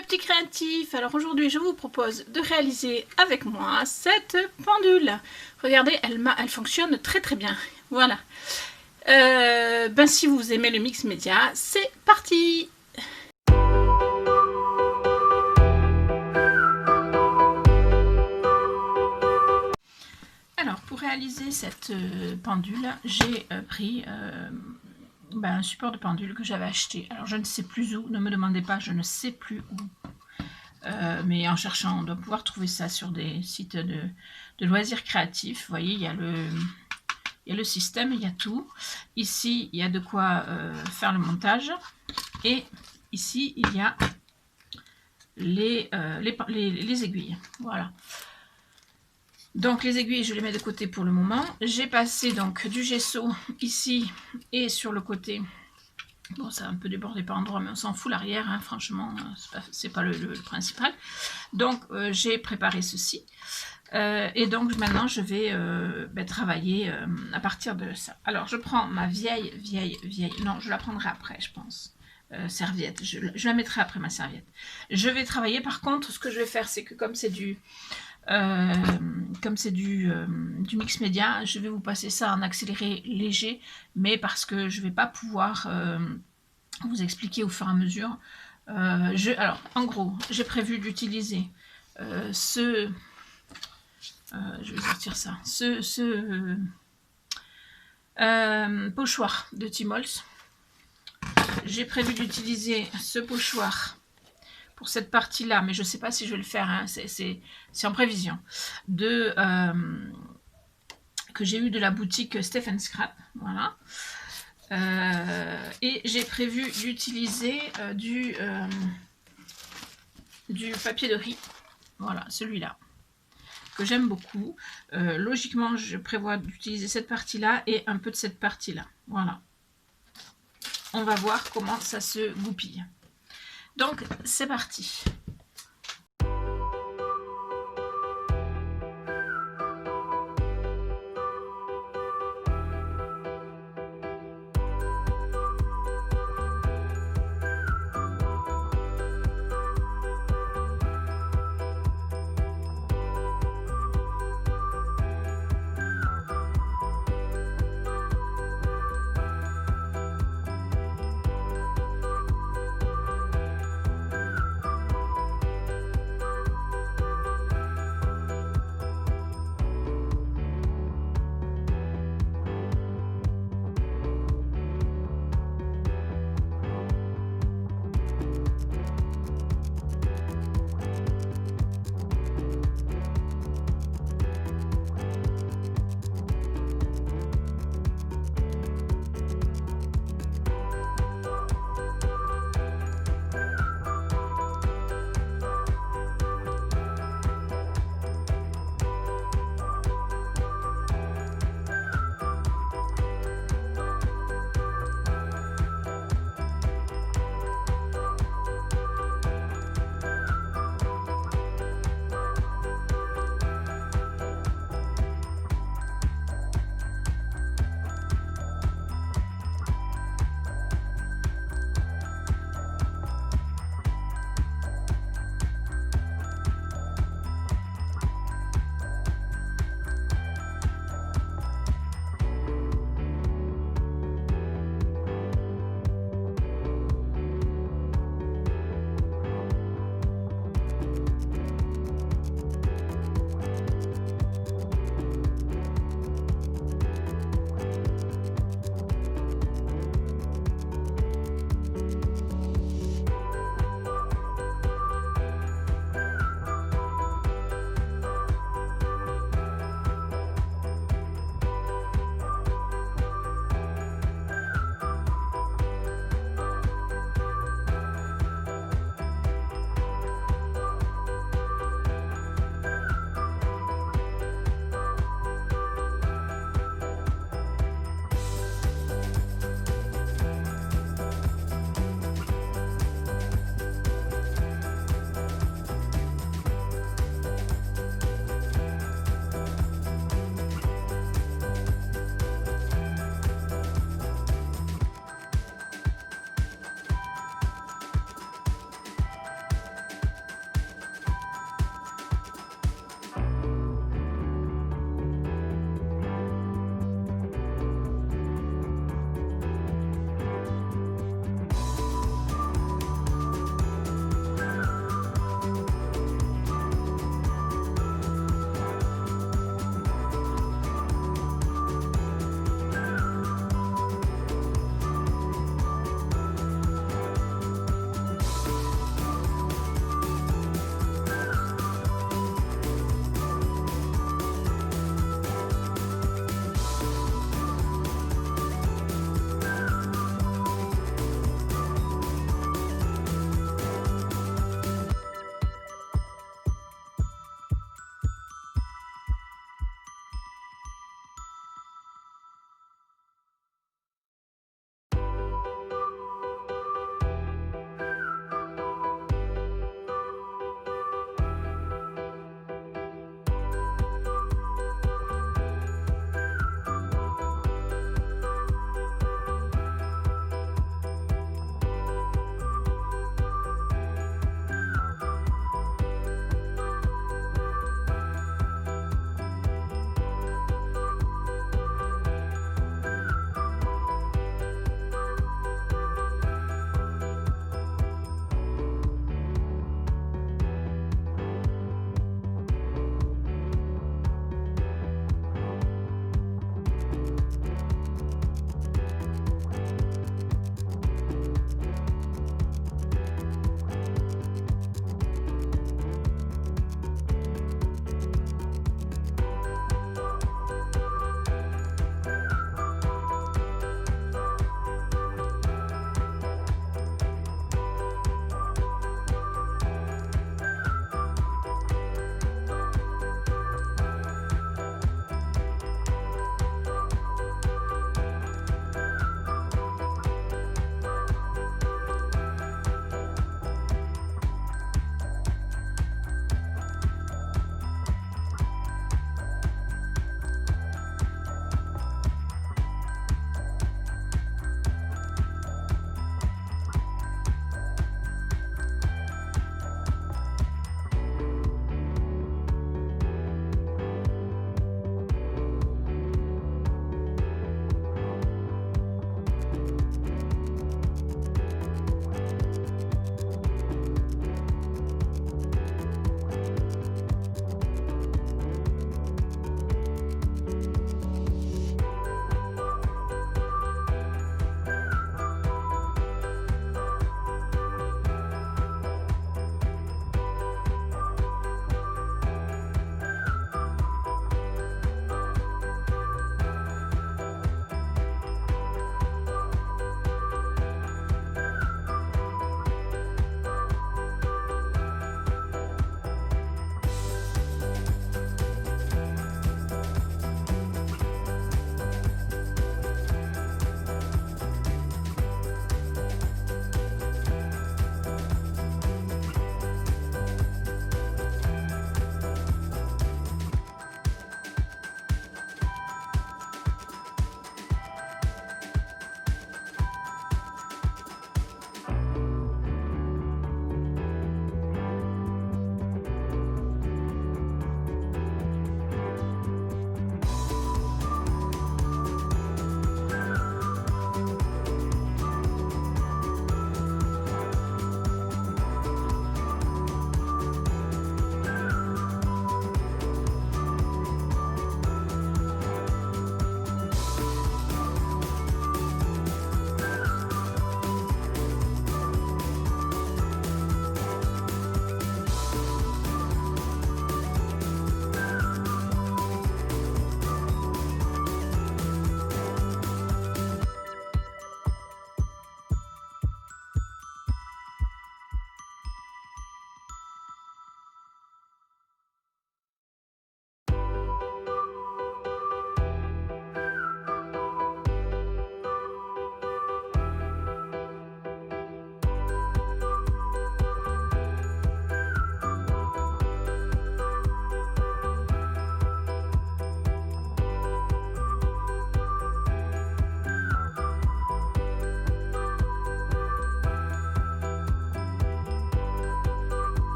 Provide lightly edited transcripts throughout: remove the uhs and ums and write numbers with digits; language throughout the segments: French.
mes petits créatifs. Alors aujourd'hui je vous propose de réaliser avec moi cette pendule. Regardez, elle fonctionne très très bien. Voilà. Si vous aimez le mix média, c'est parti. Alors pour réaliser cette pendule, j'ai pris un support de pendule que j'avais acheté. Alors je ne sais plus où, ne me demandez pas, je ne sais plus où. Mais en cherchant, on doit pouvoir trouver ça sur des sites de loisirs créatifs. Vous voyez, il y a le système, il y a tout. Ici, il y a de quoi faire le montage. Et ici, il y a les aiguilles. Voilà. Donc les aiguilles, je les mets de côté pour le moment. J'ai passé donc du gesso ici et sur le côté. Bon, ça a un peu débordé par endroit, mais on s'en fout l'arrière, hein, franchement, c'est pas le principal. Donc j'ai préparé ceci. Et donc maintenant je vais travailler à partir de ça. Alors je prends ma vieille, non, je la prendrai après, je pense. Serviette, je la mettrai après ma serviette. Je vais travailler, par contre, ce que je vais faire, c'est que comme c'est du mix média, je vais vous passer ça en accéléré léger, mais parce que je vais pas pouvoir vous expliquer au fur et à mesure. Alors en gros, j'ai prévu d'utiliser je vais sortir ça, pochoir de Timols. J'ai prévu d'utiliser ce pochoir pour cette partie là, mais je ne sais pas si je vais le faire, hein, c'est en prévision, que j'ai eu de la boutique Stephen Scrap, voilà. Et j'ai prévu d'utiliser du papier de riz, voilà, celui-là, que j'aime beaucoup. Logiquement, je prévois d'utiliser cette partie-là et un peu de cette partie-là, voilà. On va voir comment ça se goupille. Donc, c'est parti.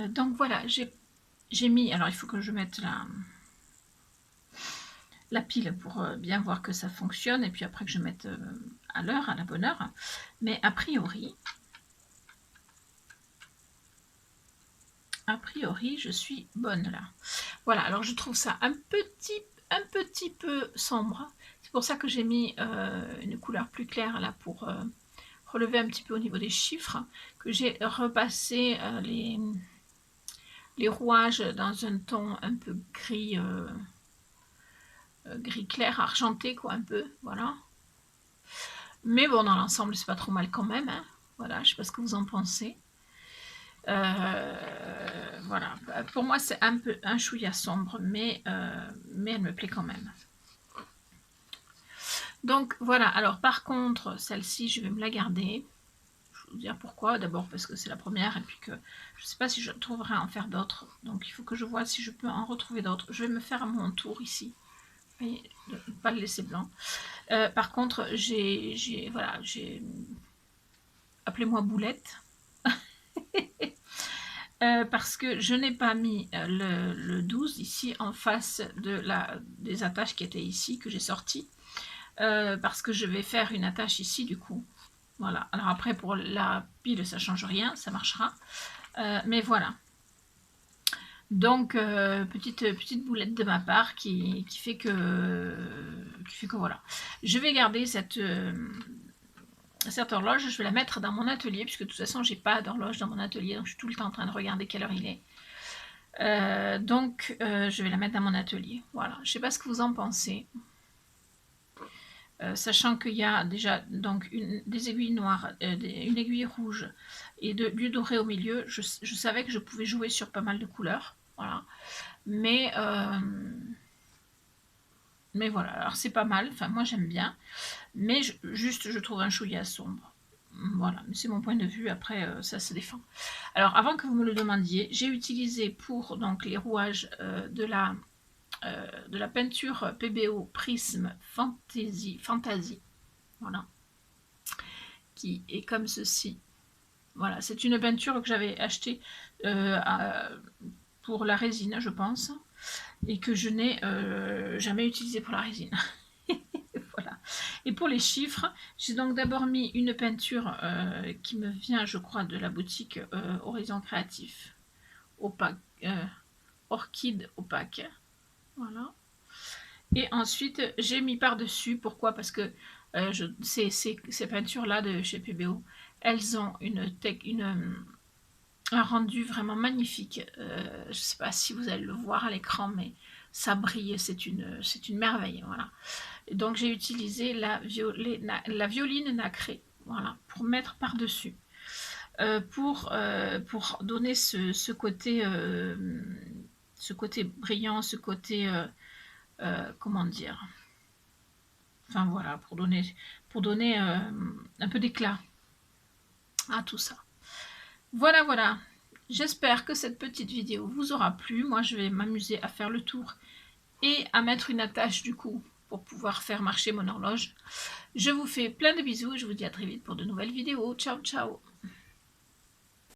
Donc voilà, j'ai mis, alors il faut que je mette la pile pour bien voir que ça fonctionne, et puis après que je mette à l'heure, à la bonne heure. Mais a priori, je suis bonne là. Voilà, alors je trouve ça un petit peu sombre. C'est pour ça que j'ai mis une couleur plus claire là pour relever un petit peu au niveau des chiffres, que j'ai repassé les rouages dans un ton un peu gris, gris clair, argenté quoi, un peu, voilà. Mais bon, dans l'ensemble, c'est pas trop mal quand même, hein. Voilà, je sais pas ce que vous en pensez. Voilà, pour moi c'est un peu un chouïa sombre, mais elle me plaît quand même. Donc voilà, alors par contre, celle-ci, je vais me la garder. Je vais vous dire pourquoi. D'abord parce que c'est la première, et puis que je ne sais pas si je trouverai à en faire d'autres. Donc il faut que je vois si je peux en retrouver d'autres. Je vais me faire à mon tour ici. Et ne pas le laisser blanc. Par contre, voilà, appelez-moi Boulette. Parce que je n'ai pas mis le 12 ici en face des attaches qui étaient ici, que j'ai sorties. Parce que je vais faire une attache ici du coup. Voilà. Alors après pour la pile ça change rien, ça marchera. Mais voilà. Donc petite boulette de ma part qui fait que voilà. Je vais garder cette horloge, je vais la mettre dans mon atelier, puisque de toute façon j'ai pas d'horloge dans mon atelier, donc je suis tout le temps en train de regarder quelle heure il est. Donc je vais la mettre dans mon atelier. Voilà. Je sais pas ce que vous en pensez. Sachant qu'il y a déjà donc des aiguilles noires, une aiguille rouge et du doré au milieu, je savais que je pouvais jouer sur pas mal de couleurs, voilà. Mais voilà, alors c'est pas mal, enfin moi j'aime bien, mais juste je trouve un chouïa sombre. Voilà, mais c'est mon point de vue, après ça se défend. Alors avant que vous me le demandiez, j'ai utilisé pour donc les rouages de la peinture PBO Prisme Fantasy, voilà, qui est comme ceci. Voilà, c'est une peinture que j'avais achetée pour la résine, je pense, et que je n'ai jamais utilisée pour la résine. Voilà. Et pour les chiffres, j'ai donc d'abord mis une peinture qui me vient, je crois, de la boutique Horizon Créatif, opaque, orchide opaque. Voilà. Et ensuite, j'ai mis par-dessus. Pourquoi? Parce que ces peintures-là de chez PBO, elles ont un rendu vraiment magnifique. Je ne sais pas si vous allez le voir à l'écran, mais ça brille, c'est une merveille. Voilà. Et donc j'ai utilisé la violine nacrée, voilà, pour mettre par-dessus. Pour donner ce côté brillant, ce côté comment dire, enfin voilà, pour donner un peu d'éclat à tout ça. Voilà, voilà. J'espère que cette petite vidéo vous aura plu. Moi, je vais m'amuser à faire le tour et à mettre une attache du coup pour pouvoir faire marcher mon horloge. Je vous fais plein de bisous et je vous dis à très vite pour de nouvelles vidéos. Ciao, ciao.